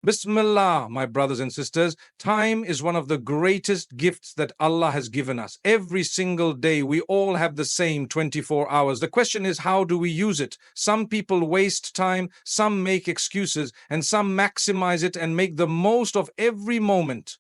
Bismillah, my brothers and sisters, time is one of the greatest gifts that Allah has given us. Every single day, we all have the same 24 hours. The question is, how do we use it? Some people waste time, some make excuses, and some maximize it and make the most of every moment.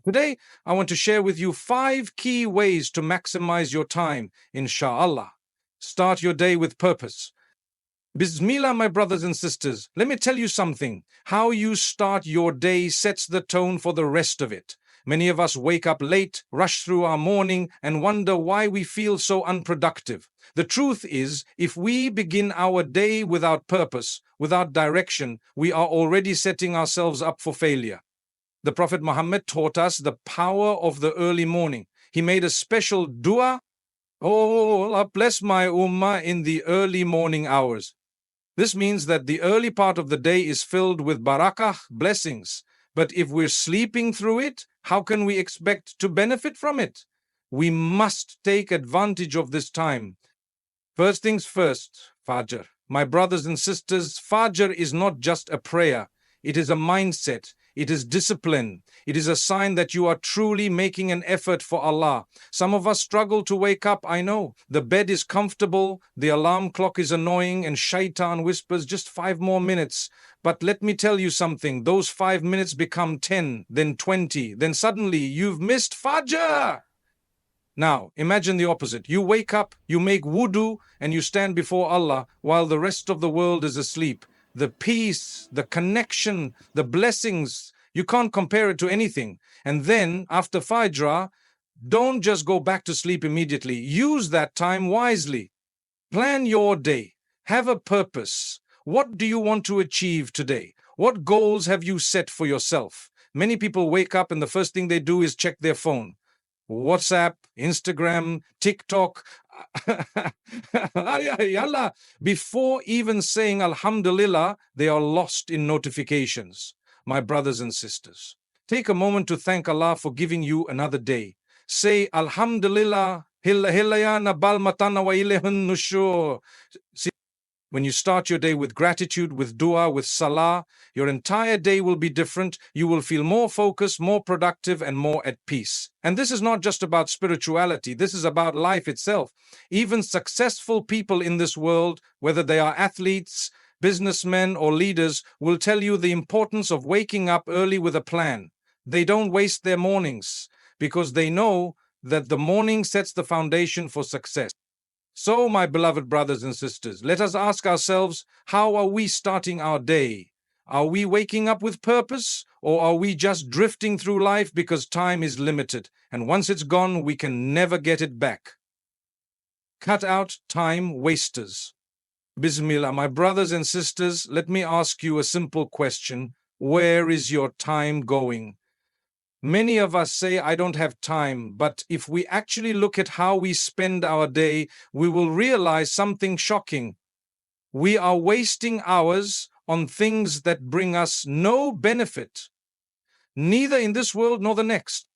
Today, I want to share with you 5 key ways to maximize your time, inshallah. Start your day with purpose. Bismillah, my brothers and sisters, let me tell you something. How you start your day sets the tone for the rest of it. Many of us wake up late, rush through our morning, and wonder why we feel so unproductive. The truth is, if we begin our day without purpose, without direction, we are already setting ourselves up for failure. The Prophet Muhammad taught us the power of the early morning. He made a special dua. Oh, Allah bless my ummah in the early morning hours. This means that the early part of the day is filled with barakah, blessings. But if we're sleeping through it, how can we expect to benefit from it? We must take advantage of this time. First things first, Fajr. My brothers and sisters, Fajr is not just a prayer. It is a mindset. It is discipline. It is a sign that you are truly making an effort for Allah. Some of us struggle to wake up, I know. The bed is comfortable, the alarm clock is annoying, and shaitan whispers just 5 more minutes. But let me tell you something. Those 5 minutes become 10, then 20, then suddenly you've missed Fajr. Now, imagine the opposite. You wake up, you make wudu, and you stand before Allah while the rest of the world is asleep. The peace, the connection, the blessings, you can't compare it to anything. And then, after Fajr, don't just go back to sleep immediately. Use that time wisely. Plan your day. Have a purpose. What do you want to achieve today? What goals have you set for yourself? Many people wake up and the first thing they do is check their phone. WhatsApp, Instagram, TikTok. Yalla. Before even saying Alhamdulillah, they are lost in notifications. My brothers and sisters, take a moment to thank Allah for giving you another day. Say Alhamdulillah, when you start your day with gratitude, with dua, with salah, your entire day will be different. You will feel more focused, more productive, and more at peace. And this is not just about spirituality. This is about life itself. Even successful people in this world, whether they are athletes, businessmen, or leaders, will tell you the importance of waking up early with a plan. They don't waste their mornings because they know that the morning sets the foundation for success. So, my beloved brothers and sisters, let us ask ourselves, how are we starting our day? Are we waking up with purpose, or are we just drifting through life because time is limited, and once it's gone, we can never get it back? Cut out time wasters. Bismillah, my brothers and sisters, let me ask you a simple question. Where is your time going? Many of us say, I don't have time, but if we actually look at how we spend our day, we will realize something shocking. We are wasting hours on things that bring us no benefit, neither in this world nor the next.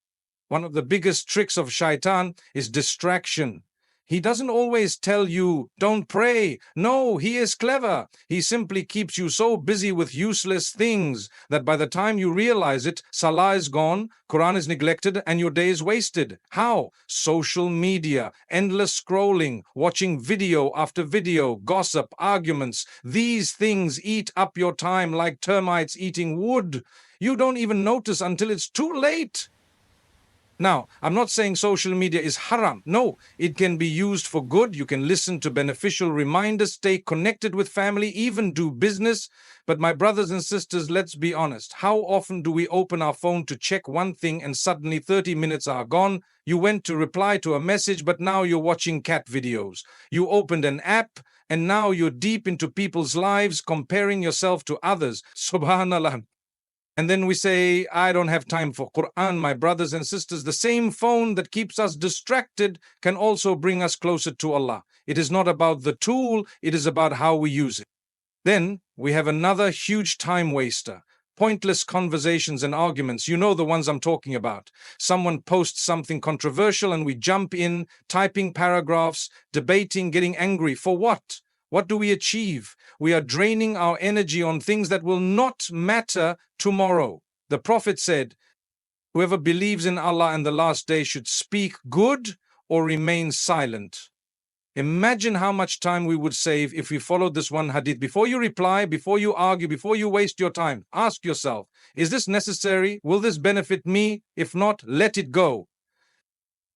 One of the biggest tricks of shaitan is distraction. He doesn't always tell you, don't pray. No, he is clever. He simply keeps you so busy with useless things that by the time you realize it, Salah is gone, Quran is neglected, and your day is wasted. How? Social media, endless scrolling, watching video after video, gossip, arguments. These things eat up your time like termites eating wood. You don't even notice until it's too late. Now, I'm not saying social media is haram. No, it can be used for good. You can listen to beneficial reminders, stay connected with family, even do business. But my brothers and sisters, let's be honest. How often do we open our phone to check one thing and suddenly 30 minutes are gone? You went to reply to a message, but now you're watching cat videos. You opened an app, and now you're deep into people's lives, comparing yourself to others. Subhanallah. And then we say, I don't have time for Quran. My brothers and sisters, the same phone that keeps us distracted can also bring us closer to Allah. It is not about the tool, it is about how we use it. Then we have another huge time waster. Pointless conversations and arguments. You know the ones I'm talking about. Someone posts something controversial and we jump in, typing paragraphs, debating, getting angry. For what? What do we achieve? We are draining our energy on things that will not matter tomorrow. The Prophet said, whoever believes in Allah and the last day should speak good or remain silent. Imagine how much time we would save if we followed this one hadith. Before you reply, before you argue, before you waste your time, ask yourself, is this necessary? Will this benefit me? If not, let it go.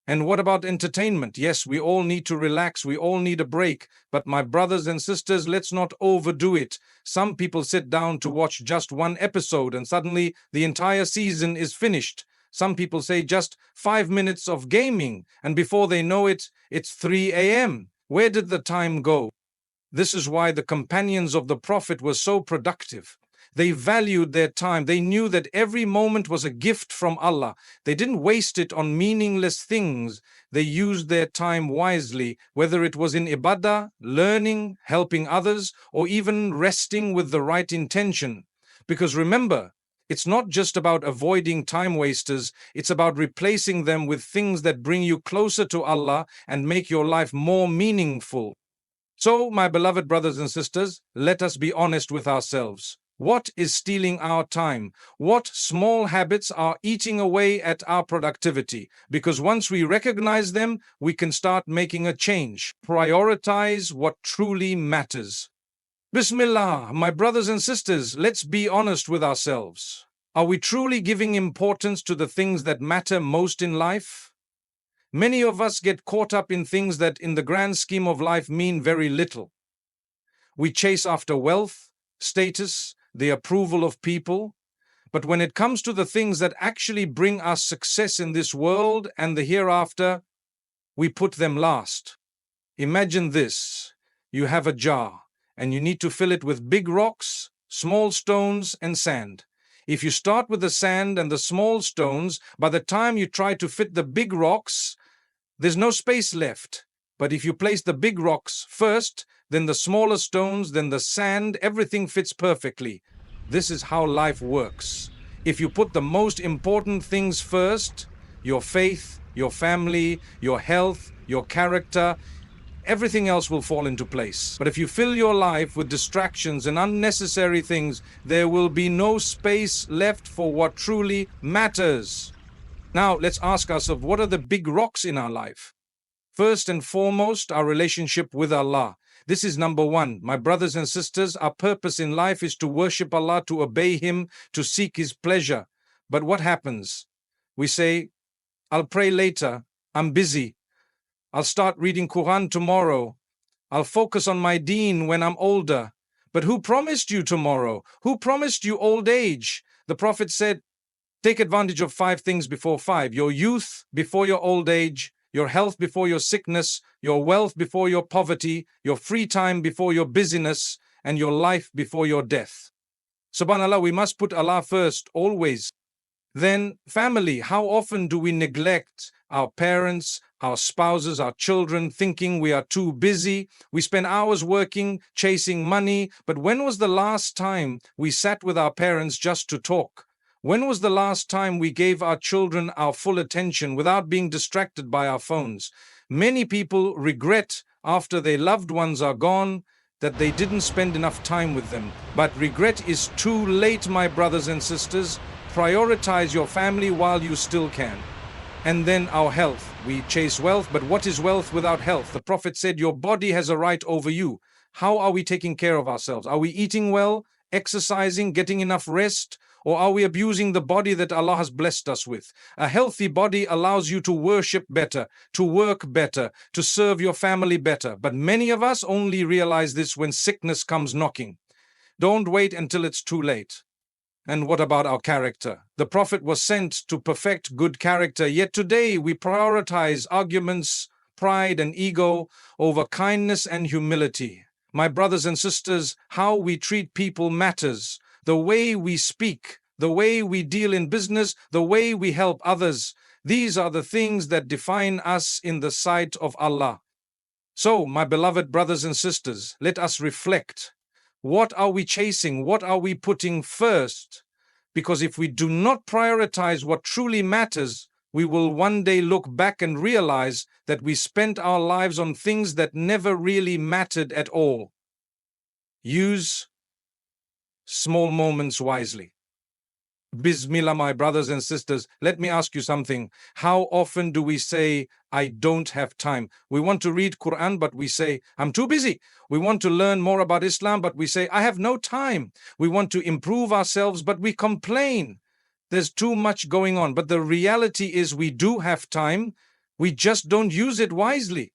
And what about entertainment? Yes, we all need to relax. We all need a break. But my brothers and sisters, let's not overdo it. Some people sit down to watch just one episode and suddenly the entire season is finished. Some people say just 5 minutes of gaming, and before they know it, it's 3 a.m. Where did the time go? This is why the companions of the Prophet were so productive. They valued their time. They knew that every moment was a gift from Allah. They didn't waste it on meaningless things. They used their time wisely, whether it was in ibadah, learning, helping others, or even resting with the right intention. Because remember, it's not just about avoiding time wasters, it's about replacing them with things that bring you closer to Allah and make your life more meaningful. So, my beloved brothers and sisters, let us be honest with ourselves. What is stealing our time? What small habits are eating away at our productivity? Because once we recognize them, we can start making a change. Prioritize what truly matters. Bismillah, my brothers and sisters, let's be honest with ourselves. Are we truly giving importance to the things that matter most in life? Many of us get caught up in things that in the grand scheme of life mean very little. We chase after wealth, status, the approval of people, but when it comes to the things that actually bring us success in this world and the hereafter, we put them last. Imagine this. You have a jar, and you need to fill it with big rocks, small stones, and sand. If you start with the sand and the small stones, by the time you try to fit the big rocks, there's no space left. But if you place the big rocks first, then the smaller stones, then the sand, everything fits perfectly. This is how life works. If you put the most important things first, your faith, your family, your health, your character, everything else will fall into place. But if you fill your life with distractions and unnecessary things, there will be no space left for what truly matters. Now, let's ask ourselves, what are the big rocks in our life? First and foremost, our relationship with Allah. This is number one. My brothers and sisters, our purpose in life is to worship Allah, to obey Him, to seek His pleasure. But what happens? We say, I'll pray later, I'm busy. I'll start reading Quran tomorrow. I'll focus on my deen when I'm older. But who promised you tomorrow? Who promised you old age? The Prophet said, take advantage of 5 things before 5. Your youth before your old age, your health before your sickness, your wealth before your poverty, your free time before your busyness, and your life before your death. Subhanallah, we must put Allah first, always. Then, family. How often do we neglect our parents, our spouses, our children, thinking we are too busy? We spend hours working, chasing money, but when was the last time we sat with our parents just to talk? When was the last time we gave our children our full attention without being distracted by our phones? Many people regret after their loved ones are gone that they didn't spend enough time with them. But regret is too late, my brothers and sisters. Prioritize your family while you still can. And then our health. We chase wealth, but what is wealth without health? The Prophet said, your body has a right over you. How are we taking care of ourselves? Are we eating well, exercising, getting enough rest? Or are we abusing the body that Allah has blessed us with? A healthy body allows you to worship better, to work better, to serve your family better. But many of us only realize this when sickness comes knocking. Don't wait until it's too late. And what about our character? The Prophet was sent to perfect good character, yet today we prioritize arguments, pride and ego over kindness and humility. My brothers and sisters, how we treat people matters. The way we speak, the way we deal in business, the way we help others. These are the things that define us in the sight of Allah. So, my beloved brothers and sisters, let us reflect. What are we chasing? What are we putting first? Because if we do not prioritize what truly matters, we will one day look back and realize that we spent our lives on things that never really mattered at all. Use small moments wisely. Bismillah, my brothers and sisters, let me ask you something. How often do we say, I don't have time? We want to read Quran, but we say, I'm too busy. We want to learn more about Islam, but we say, I have no time. We want to improve ourselves, but we complain. There's too much going on. But the reality is we do have time. We just don't use it wisely.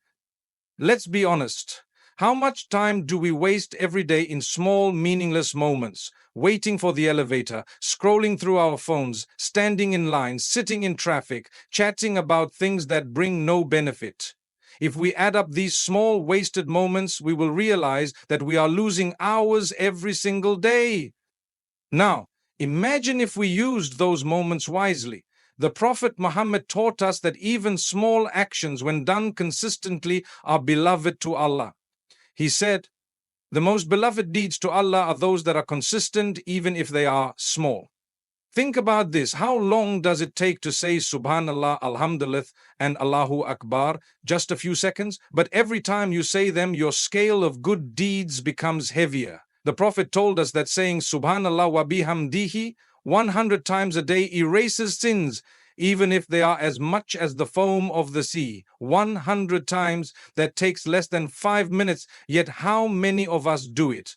Let's be honest. How much time do we waste every day in small, meaningless moments? Waiting for the elevator, scrolling through our phones, standing in line, sitting in traffic, chatting about things that bring no benefit. If we add up these small, wasted moments, we will realize that we are losing hours every single day. Now, imagine if we used those moments wisely. The Prophet Muhammad taught us that even small actions, when done consistently, are beloved to Allah. He said, the most beloved deeds to Allah are those that are consistent, even if they are small. Think about this. How long does it take to say Subhanallah, Alhamdulillah, and Allahu Akbar? Just a few seconds. But every time you say them, your scale of good deeds becomes heavier. The Prophet told us that saying Subhanallah wa bihamdihi 100 times a day erases sins, even if they are as much as the foam of the sea. 100 times, that takes less than 5 minutes, yet how many of us do it?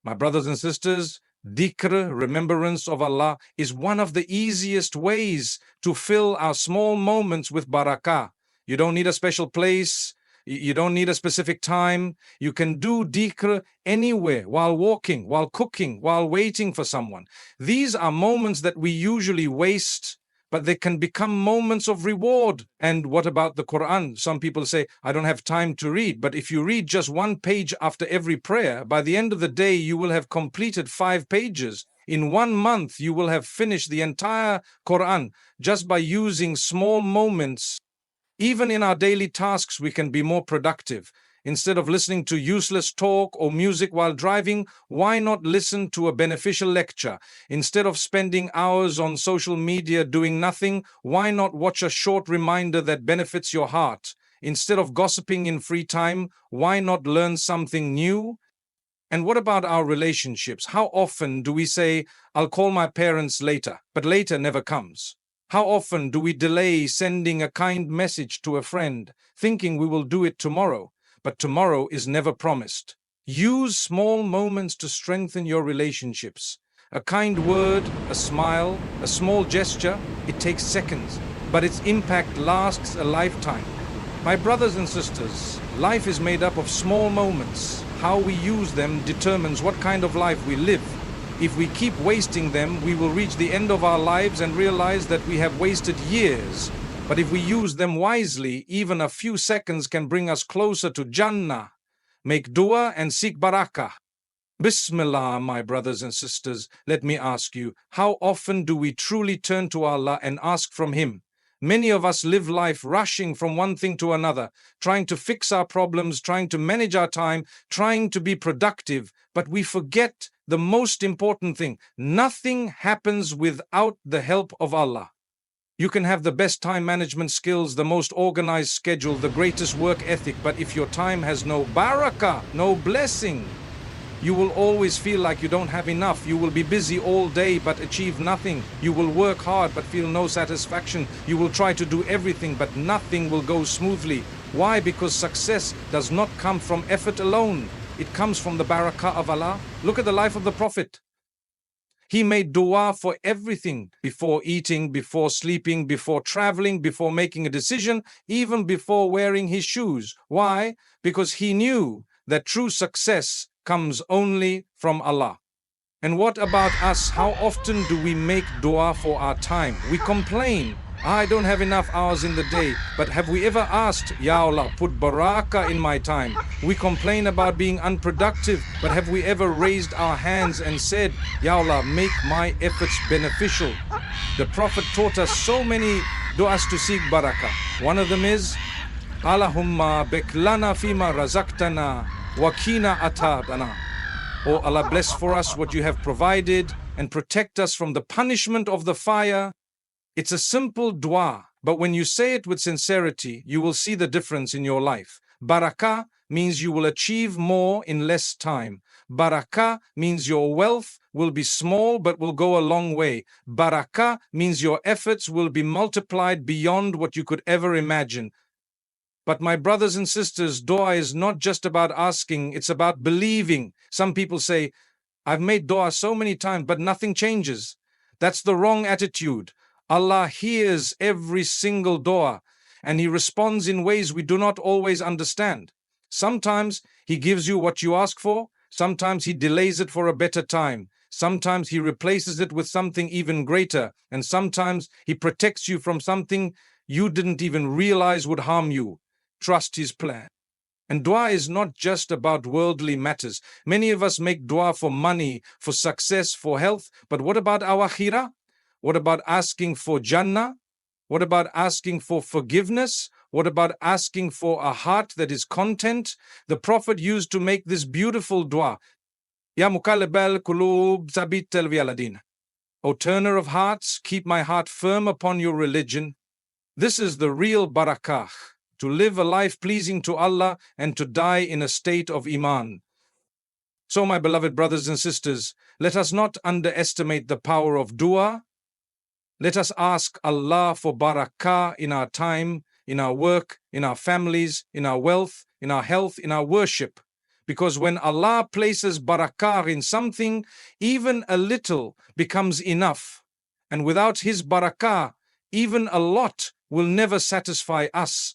My brothers and sisters, dhikr, remembrance of Allah, is one of the easiest ways to fill our small moments with barakah. You don't need a special place. You don't need a specific time. You can do dhikr anywhere, while walking, while cooking, while waiting for someone. These are moments that we usually waste, but they can become moments of reward. And what about the Quran? Some people say, I don't have time to read. But if you read just one page after every prayer, by the end of the day, you will have completed 5 pages. In 1 month, you will have finished the entire Quran just by using small moments. Even in our daily tasks, we can be more productive. Instead of listening to useless talk or music while driving, why not listen to a beneficial lecture? Instead of spending hours on social media doing nothing, why not watch a short reminder that benefits your heart? Instead of gossiping in free time, why not learn something new? And what about our relationships? How often do we say, I'll call my parents later, but later never comes? How often do we delay sending a kind message to a friend, thinking we will do it tomorrow? But tomorrow is never promised. Use small moments to strengthen your relationships. A kind word, a smile, a small gesture, it takes seconds, but its impact lasts a lifetime. My brothers and sisters, life is made up of small moments. How we use them determines what kind of life we live. If we keep wasting them, we will reach the end of our lives and realize that we have wasted years. But if we use them wisely, even a few seconds can bring us closer to Jannah. Make dua and seek barakah. Bismillah, my brothers and sisters, let me ask you, how often do we truly turn to Allah and ask from Him? Many of us live life rushing from one thing to another, trying to fix our problems, trying to manage our time, trying to be productive, but we forget the most important thing. Nothing happens without the help of Allah. You can have the best time management skills, the most organized schedule, the greatest work ethic, but if your time has no barakah, no blessing, you will always feel like you don't have enough. You will be busy all day but achieve nothing. You will work hard but feel no satisfaction. You will try to do everything but nothing will go smoothly. Why? Because success does not come from effort alone. It comes from the barakah of Allah. Look at the life of the Prophet. He made dua for everything, before eating, before sleeping, before traveling, before making a decision, even before wearing his shoes. Why? Because he knew that true success comes only from Allah. And what about us? How often do we make dua for our time? We complain, I don't have enough hours in the day. But have we ever asked, Ya Allah, put barakah in my time? We complain about being unproductive, but have we ever raised our hands and said, Ya Allah, make my efforts beneficial? The Prophet taught us so many du'as to seek barakah. One of them is, Allahumma beklana fima razaqtana wakina atadana. Oh Allah, bless for us what you have provided and protect us from the punishment of the fire. It's a simple dua, but when you say it with sincerity, you will see the difference in your life. Barakah means you will achieve more in less time. Barakah means your wealth will be small but will go a long way. Barakah means your efforts will be multiplied beyond what you could ever imagine. But my brothers and sisters, dua is not just about asking, it's about believing. Some people say, I've made dua so many times, but nothing changes. That's the wrong attitude. Allah hears every single dua, and He responds in ways we do not always understand. Sometimes He gives you what you ask for, sometimes He delays it for a better time, sometimes He replaces it with something even greater, and sometimes He protects you from something you didn't even realize would harm you. Trust His plan. And dua is not just about worldly matters. Many of us make dua for money, for success, for health. But what about our akhirah? What about asking for Jannah? What about asking for forgiveness? What about asking for a heart that is content? The Prophet used to make this beautiful dua. Ya muqallib al-qulub thabbit qalbi ala din. O turner of hearts, keep my heart firm upon your religion. This is the real barakah, to live a life pleasing to Allah and to die in a state of iman. So, my beloved brothers and sisters, let us not underestimate the power of dua. Let us ask Allah for barakah in our time, in our work, in our families, in our wealth, in our health, in our worship. Because when Allah places barakah in something, even a little becomes enough. And without His barakah, even a lot will never satisfy us.